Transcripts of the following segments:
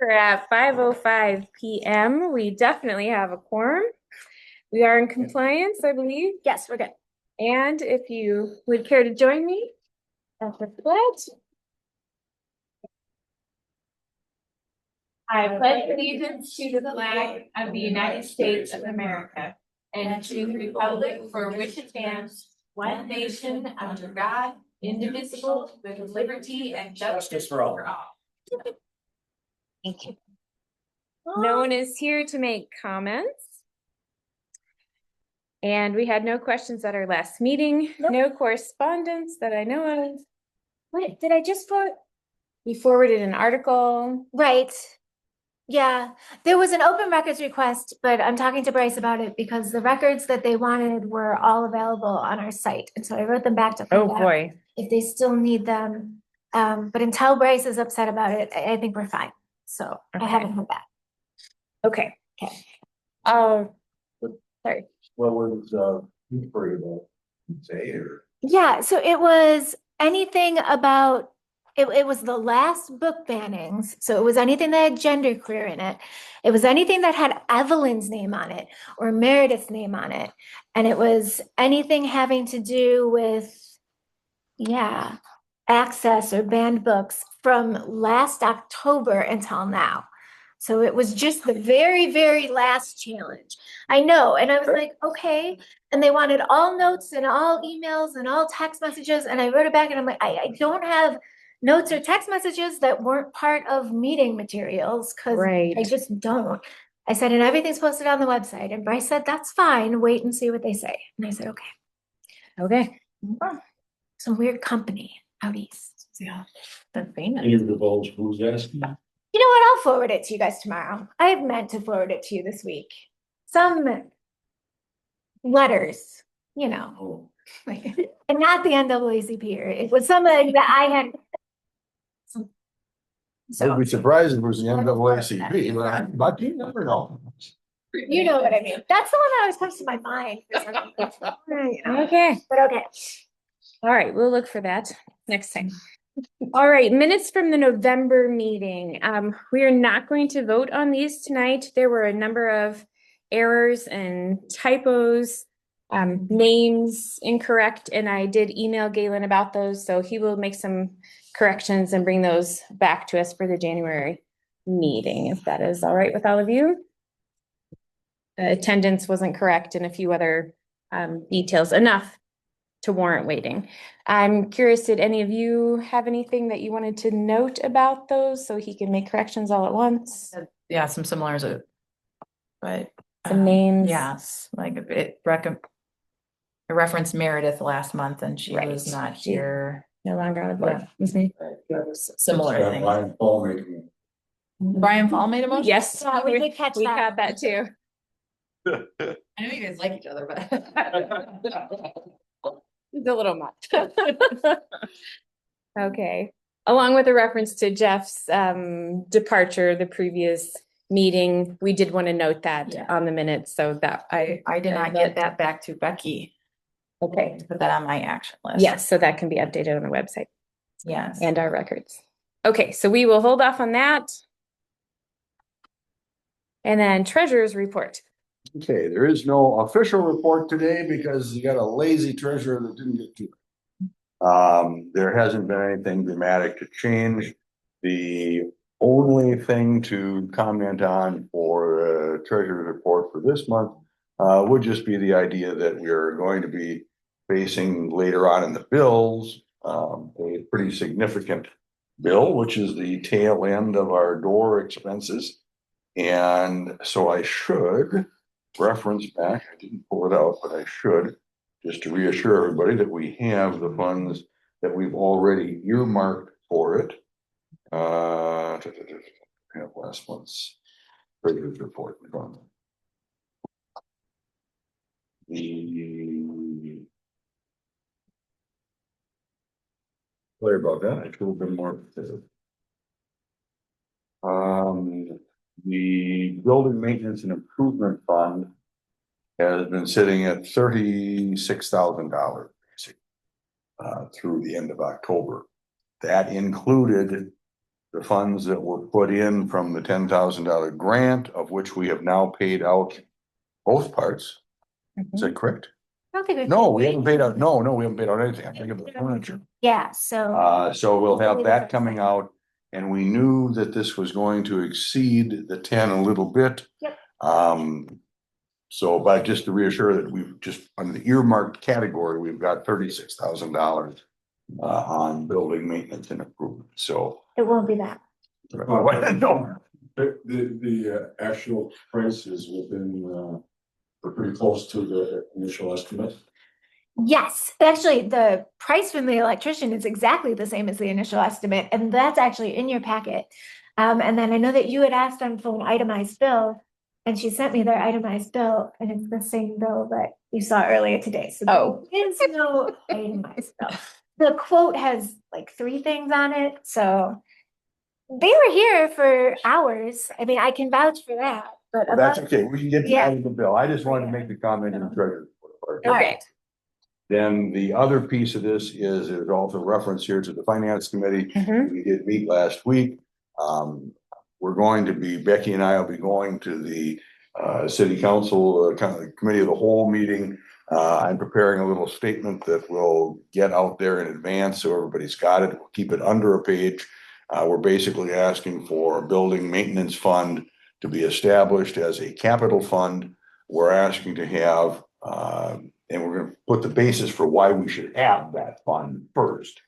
We're at 5:05 p.m. We definitely have a quorum. We are in compliance, I believe. Yes, we're good. And if you would care to join me at the pledge. I pledge allegiance to the flag of the United States of America and to the republic for which it stands, one nation under God, indivisible, with liberty and justice for all. Thank you. No one is here to make comments. And we had no questions at our last meeting, Nope. no correspondence that I know of. What did I just forward? We forwarded an article. Right. Yeah, there was an open records request, but I'm talking to Bryce about it because the records that they wanted were all available on our site. And so I wrote them back to Oh find out boy. if they still need them. But until Bryce is upset about it, I think we're fine. So I Okay. haven't heard back. Okay. Okay. Sorry. What was for say or Yeah, so it was anything about it was the last book bannings. So it was anything that had genderqueer in it. It was anything that had Evelyn's name on it or Meredith's name on it. And it was anything having to do with, yeah, access or banned books from last October until now. So it was just the very, very last challenge. I know. And I was like, okay. And they wanted all notes and all emails and all text messages. And I wrote it back and I'm like, I don't have notes or text messages that weren't part of meeting materials because Right. I just don't. I said, and everything's posted on the website. And Bryce said, that's fine. Wait and see what they say. And I said, okay. Okay. Some weird company out east. Yeah. That's famous. any of the bulbs who's asking? You know what? I'll forward it to you guys tomorrow. I had meant to forward it to you this week. Some letters, you know, Oh, and not the NAACP. It was something that I had. I'd be surprised if it was the NAACP, but you never know. You know what I mean. That's the one that always comes to my mind. Okay. But okay. All right. We'll look for that next time. All right. Minutes from the November meeting. We are not going to vote on these tonight. There were a number of errors and typos, names incorrect, and I did email Galen about those, so he will make some corrections and bring those back to us for the January meeting, if that is all right with all of you. Attendance wasn't correct and a few other details, enough to warrant waiting. I'm curious, did any of you have anything that you wanted to note about those so he can make corrections all at once? Yeah, some similars, but Some names. yes, like it referenced Meredith last month and she Right. was not She- here. No longer on the board. Similar things. Brian Paul making. Brian Paul made a motion? Yes, Yeah, we did catch we that. caught that too. I know you guys like each other, but. It's a little much. Okay, along with a reference to Jeff's departure, the previous meeting, we did want to note that Yeah. on the minutes, so that I did not get that back to Becky. Okay. To put that on my action list. Yes, so that can be updated on the website Yes. and our records. Okay, so we will hold off on that. And then treasurer's report. Okay, there is no official report today because you got a lazy treasurer that didn't get to it. There hasn't been anything dramatic to change. The only thing to comment on for treasurer's report for this month would just be the idea that we are going to be facing later on in the bills a pretty significant bill, which is the tail end of our door expenses. And so I should reference back, I didn't pull it out, but I should, just to reassure everybody that we have the funds that we've already earmarked for it. I have last month's treasurer's report in front of me. Sorry about that, I should have been more specific. The building maintenance and improvement fund has been sitting at $36,000 through the end of October. That included the funds that were put in from the $10,000 grant, of which we have now paid out both parts. Is that correct? I don't think we've. No, we haven't paid out, no, we haven't paid out anything. I'm thinking of the furniture. Yeah, so. So we'll have that coming out, and we knew that this was going to exceed the 10 a little bit. Yep. So, but just to reassure that we've just, under the earmarked category, we've got $36,000 on building maintenance and improvement, so. It won't be that. No, The actual price is within, we're pretty close to the initial estimate. Yes, actually, the price from the electrician is exactly the same as the initial estimate, and that's actually in your packet. And then I know that you had asked on for an itemized bill, and she sent me their itemized bill, and it's the same bill that you saw earlier today. So there is no itemized bill. The quote has like 3 things on it, so they were here for hours. I mean, I can vouch for that, but that's okay, we can get Yeah. out of the bill. I just wanted to make the comment in the treasurer. Okay. Then the other piece of this is there's also reference here to the finance committee. Mhm. We did meet last week. We're going to be, Becky and I will be going to the city council, kind of committee of the whole meeting. I'm preparing a little statement that will get out there in advance, so everybody's got it. We'll keep it under a page. We're basically asking for a building maintenance fund to be established as a capital fund. We're asking to have, and we're gonna put the basis for why we should have that fund first.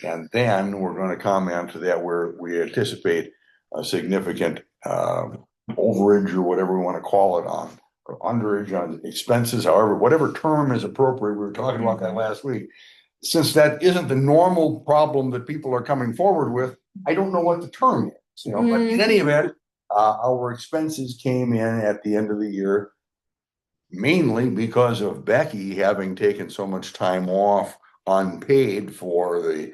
And then we're gonna comment to that where we anticipate a significant overage or whatever we wanna call it on, or underage on expenses, however, whatever term is appropriate. We were talking about that last week. Since that isn't the normal problem that people are coming forward with, I don't know what the term is, you know, but in any event, our expenses came in at the end of the year mainly because of Becky having taken so much time off unpaid for the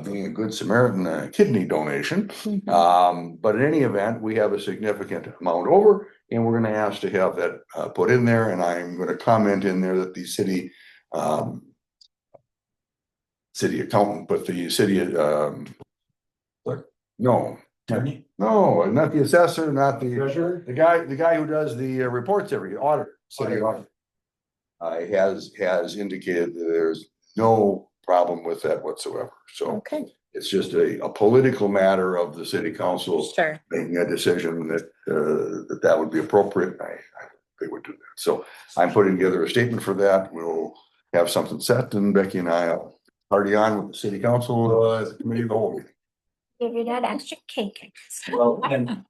being a good Samaritan kidney donation. But in any event, we have a significant amount over, and we're going to ask to have that put in there. And I'm going to comment in there that the city accountant, but the city no, not the assessor, not the Treasurer? the guy who does the reports every auditor, city auditor. Has indicated that there's no problem with that whatsoever. So Okay, it's just a political matter of the city council sure. making a decision that that would be appropriate. They would do that. So I'm putting together a statement for that. We'll have something set, and Becky and I will party on with the city council as a committee of the whole meeting. Give your dad extra cake. Well,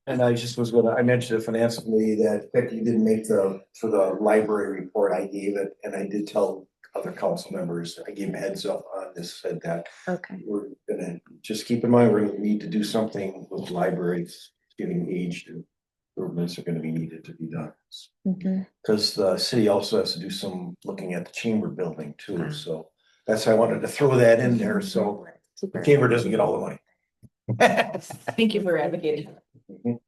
and I just was gonna, I mentioned to finance committee that Becky didn't make for the library report, I gave it, and I did tell other council members, I gave them a heads up on this, said that Okay. we're gonna, just keep in mind, we're gonna need to do something with libraries getting aged, and improvements are gonna be needed to be done. Mhm. Cause the city also has to do some looking at the chamber building too, so that's why I wanted to throw that in there, so the Super. chamber doesn't get all the money. Thank you for advocating. And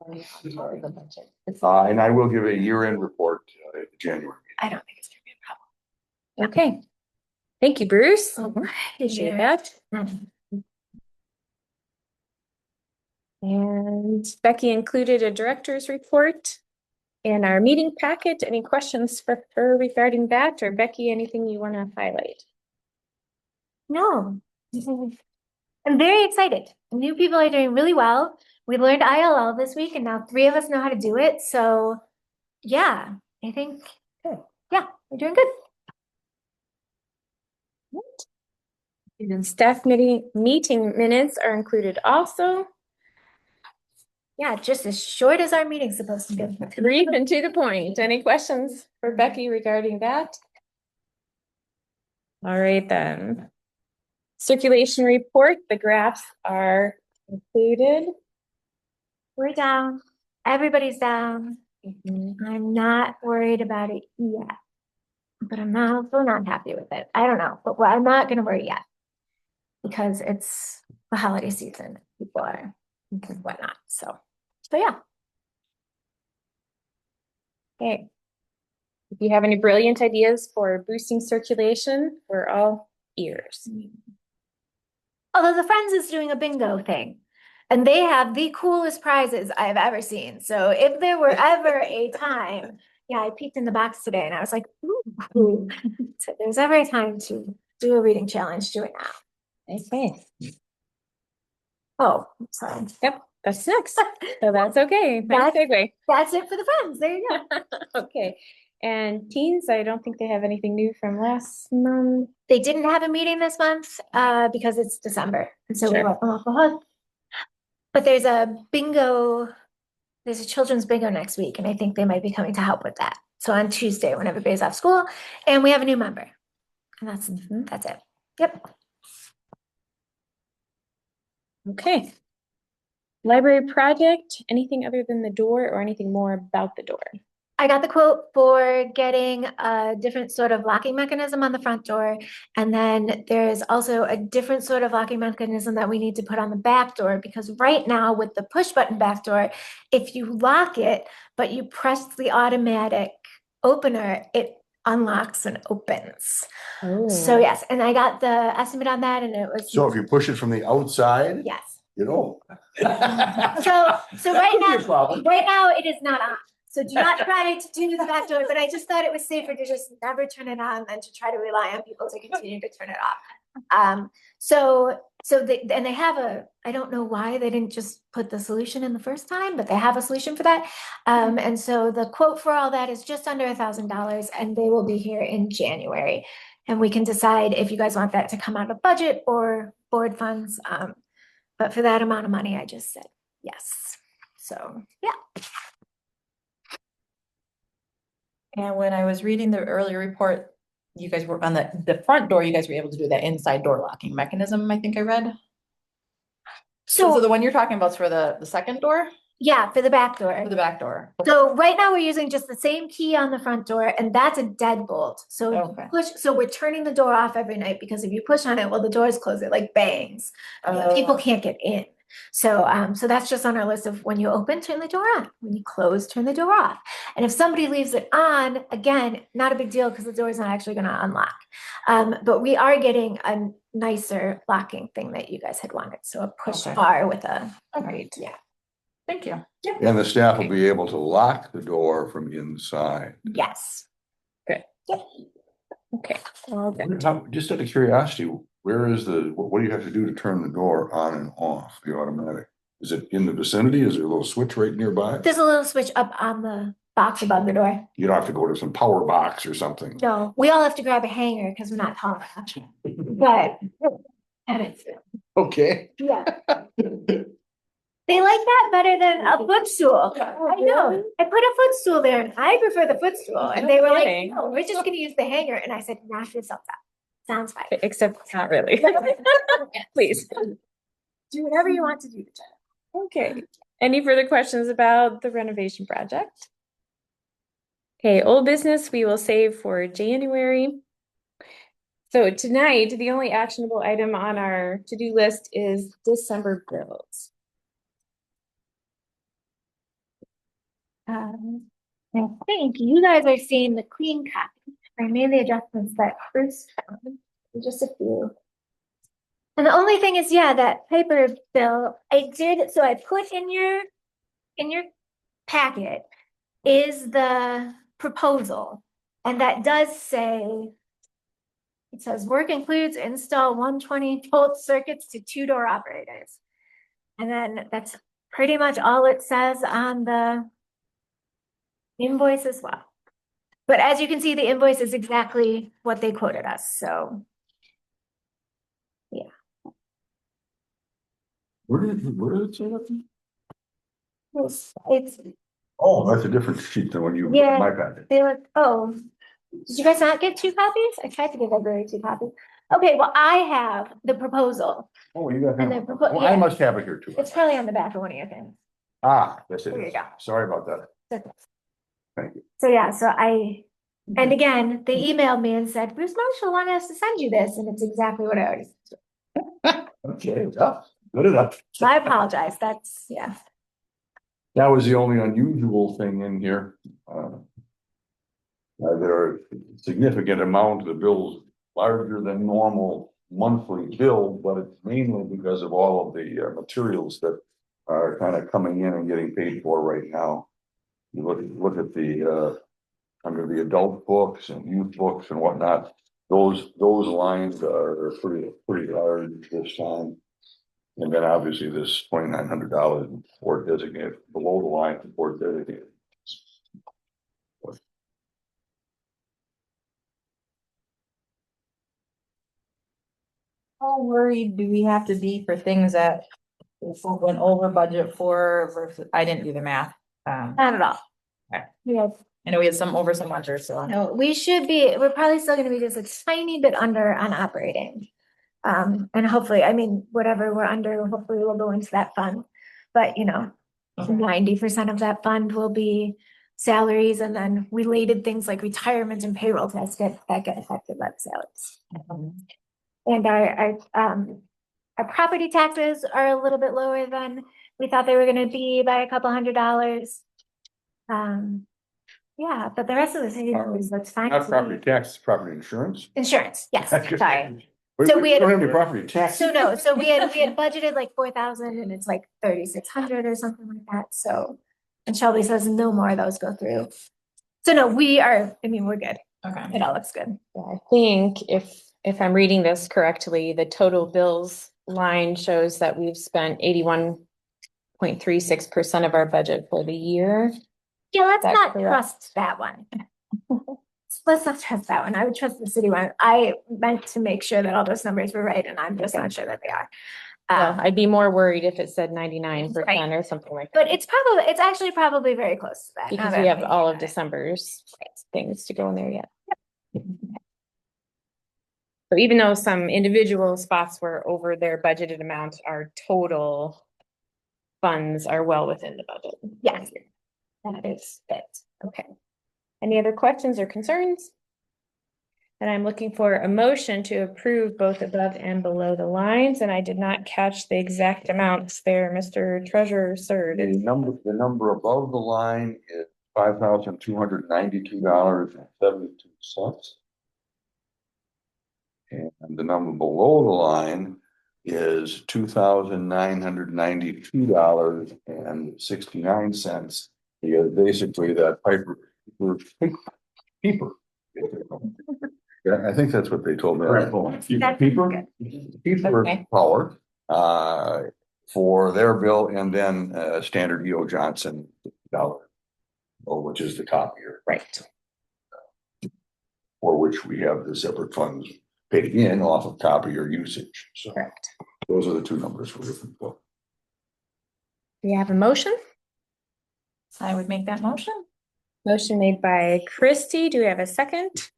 I will give a year-end report in January. I don't think it's gonna be a Okay. Thank you, Bruce. problem. Appreciate that. Mhm. And Becky included a director's report in our meeting packet. Any questions for her regarding that, or Becky, anything you want to highlight? No. I'm very excited. New people are doing really well. We learned ILL this week, and now 3 of us know how to do it. So yeah, I think, yeah, we're doing good. And staff meeting minutes are included also. Yeah, just as short as our meeting's supposed to be. Brief and to the point. Any questions for Becky regarding that? All right, then. Circulation report, the graphs are included. We're down. Everybody's down. I'm not worried about it yet. But I'm also not happy with it. I don't know, but I'm not gonna worry yet. Because it's the holiday season. People are and whatnot. So yeah. Okay. If you have any brilliant ideas for boosting circulation, we're all ears. Although the Friends is doing a bingo thing. And they have the coolest prizes I've ever seen. So if there were ever a time, yeah, I peeked in the box today and I was like, ooh. So if there's ever a time to do a reading challenge, do it now. Okay, Oh, sorry. yep, that's next. So that's okay. Nice segue. That's it for the friends. There you go. Okay, and teens, I don't think they have anything new from last month. They didn't have a meeting this month because it's December. And so we Sure. let them off the hook. But there's a bingo, there's a children's bingo next week, and I think they might be coming to help with that. So on Tuesday, when everybody's off school, and we have a new member. And that's it. Yep. Okay. Library project, anything other than the door or anything more about the door? I got the quote for getting a different sort of locking mechanism on the front door. And then there's also a different sort of locking mechanism that we need to put on the back door, because right now with the push button back door, if you lock it, but you press the automatic opener, it unlocks and opens. So Oh, yes, and I got the estimate on that and it was. So if you push it from the outside, Yes. you know. So right now it is not on. So do not try to do the back door, but I just thought it was safer to just never turn it on than to try to rely on people to continue to turn it off. And they have I don't know why they didn't just put the solution in the first time, but they have a solution for that. And so the quote for all that is just under $1,000 and they will be here in January. And we can decide if you guys want that to come out of budget or board funds. But for that amount of money, I just said yes. So, yeah. And when I was reading the earlier report, you guys were on the front door, you guys were able to do that inside door locking mechanism, I think I read. So the one you're talking about is for the second door, Yeah, for the back door. or the back door? So right now we're using just the same key on the front door and that's a deadbolt. So if you Okay. so we're turning the door off every night because if you push on it, well, the doors close, it like bangs. People can't get in. So so that's just on our list of when you open, turn the door on. When you close, turn the door off. And if somebody leaves it on, again, not a big deal because the door is not actually going to unlock. But we are getting a nicer locking thing that you guys had wanted. So a push Okay. bar with a Great. yeah. Thank you. And the staff will be able to lock the door from inside. Yes. okay. All good. Just out of curiosity, where is what do you have to do to turn the door on and off, the automatic? Is it in the vicinity? Is there a little switch right nearby? There's a little switch up on the box above the door. You don't have to go to some power box or something. No, we all have to grab a hanger because we're not tall enough. But Okay. yeah, they like that better than a footstool. I know. I put a footstool there and I prefer the footstool. And they were like, kidding. no, we're just gonna use the hanger. And I said, knock yourself out. Sounds fine. Except not really. Please. Do whatever you want to do. Okay. Any further questions about the renovation project? Okay, old business we will save for January. So tonight, the only actionable item on our to-do list is December bills. I think you guys are seeing the clean copy. I made the adjustments that Bruce found, just a few. And the only thing is, yeah, that paper bill, I did, so I put in your packet is the proposal. And that does say, it says work includes install 120-volt circuits to 2-door operators. And then that's pretty much all it says on the invoice as well. But as you can see, the invoice is exactly what they quoted us, so. Yeah. Where did it say that? It's, Oh, that's a different sheet than when you, Yeah. my packet. they look, oh, did you guys not get 2 copies? I tried to give everybody 2 copies. Okay, well, I have the proposal. Oh, you got And that. then Well, I must have it here too. It's probably on the back of one of your things. Ah, yes, it There you is. go. Sorry about that. Okay. Thank you. So yeah, and again, they emailed me and said, Bruce Marshall wanted us to send you this, and it's exactly what I already said. Okay, yeah, good enough. So I apologize, that's, yeah. That was the only unusual thing in here. There are significant amount of the bills larger than normal monthly bill, but it's mainly because of all of the materials that are kind of coming in and getting paid for right now. You look at the, under the adult books and youth books and whatnot, those lines are pretty large this time. And then obviously this $2,900 for designated, below the line for designated. How worried do we have to be for things that went over budget for versus, I didn't do the math. Not at all. Okay. Yeah, I know we had some over some under, so. no, we're probably still gonna be just a tiny bit under on operating. And hopefully, I mean, whatever we're under, hopefully we'll go into that fund. But, 90% of that fund will be salaries, and then related things like retirement and payroll tax that get affected by the salaries. And our property taxes are a little bit lower than we thought they were gonna be by a couple $100. Yeah, but the rest of the city looks fine. Not to property me. tax, property insurance. Insurance, yes, sorry. We So we had- don't have any property tax. So no, so we had budgeted like 4,000 and it's like 3,600 or something like that, so. And Shelby says no more of those go through. So no, we're good. Okay. It all looks good. I think if I'm reading this correctly, the total bills line shows that we've spent 81.36% of our budget for the year. Yeah, let's That's not correct. trust that one. Let's not trust that one. I would trust the city one. I meant to make sure that all those numbers were right, and I'm just not sure that they are. Well, I'd be more worried if it said 99% Right. or something like that. But it's actually probably very close to that. now Because that we I'm have all of thinking December's things to go in there yet. So even though some individual spots were over their budgeted amount, our total funds are well within the budget. about it. Yes, that is it. Okay. Any other questions or concerns? And I'm looking for a motion to approve both above and below the lines, and I did not catch the exact amounts there, Mr. Treasurer, sir. The number above the line is $5,292.72. And the number below the line is $2,992.69. Because basically that Piper. Yeah, I think that's what they told me. That's Piper Okay. Power, for their bill, and then, standard E.O. Johnson dollar. Which is the copier, Right. for which we have the separate funds paid in off of copier usage. So Correct. those are the two numbers we're looking for. Do you have a motion? I would make that motion. Motion made by Christie. Do we have a second? Is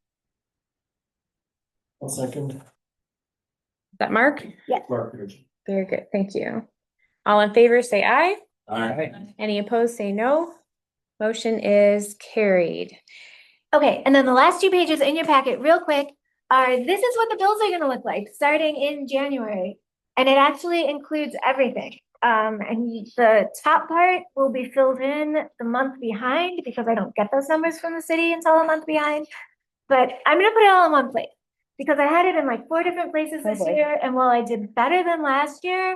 One second. that Mark? Mark. Very good. Thank you. All in favor, say aye. Aye. Any opposed, say no. Motion is carried. Okay, and then the last 2 pages in your packet, real quick, this is what the bills are gonna look like, starting in January. And it actually includes everything. And the top part will be filled in the month behind, because I don't get those numbers from the city until a month behind. But I'm gonna put it all in one place, because I had it in like 4 different places this boy. year, and while I did better than last year,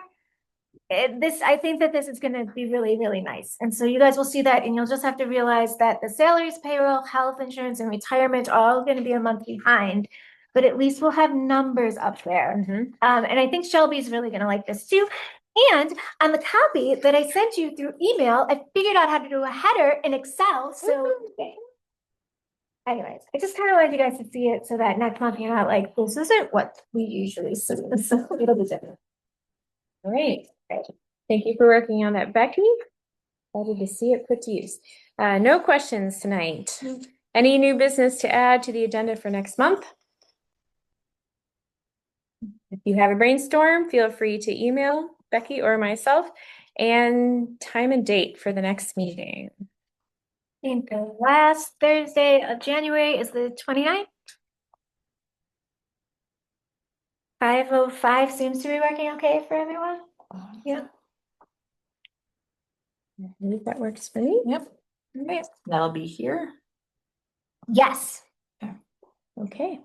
I think that this is gonna be really, really nice. And so you guys will see that, and you'll just have to realize that the salaries, payroll, health insurance, and retirement are all gonna be a month behind. But at least we'll have numbers up there. Mhm. And I think Shelby's really gonna like this too. And on the copy that I sent you through email, I figured out how to do a header in Excel, so. Anyways, I just kind of wanted you guys to see it so that next month you're not like, this isn't what we usually see, so it'll be different. All right. Thank you for working on that, Becky. Excited to see it put to use. No questions tonight. Any new business to add to the agenda for next month? If you have a brainstorm, feel free to email Becky or myself, and time and date for the next meeting. I think the last Thursday of January is the 29th. 5:05 seems to be working okay for everyone. Yeah. I believe that works for me. Yep. Okay, that'll be here. Yes. Okay.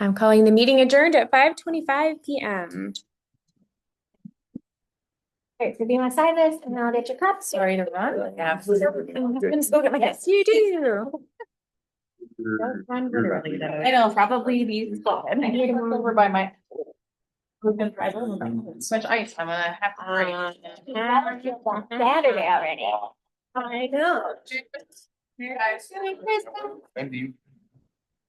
I'm calling the meeting adjourned at 5:25 p.m. Alright, so do you want to sign this and then I'll get your cups? Sorry to run. Yeah. Yes, you do. I know, probably these. I need to move over by my. We've been driving, so much ice, I'm gonna have to break. Saturday already. I know. Merry Christmas. And you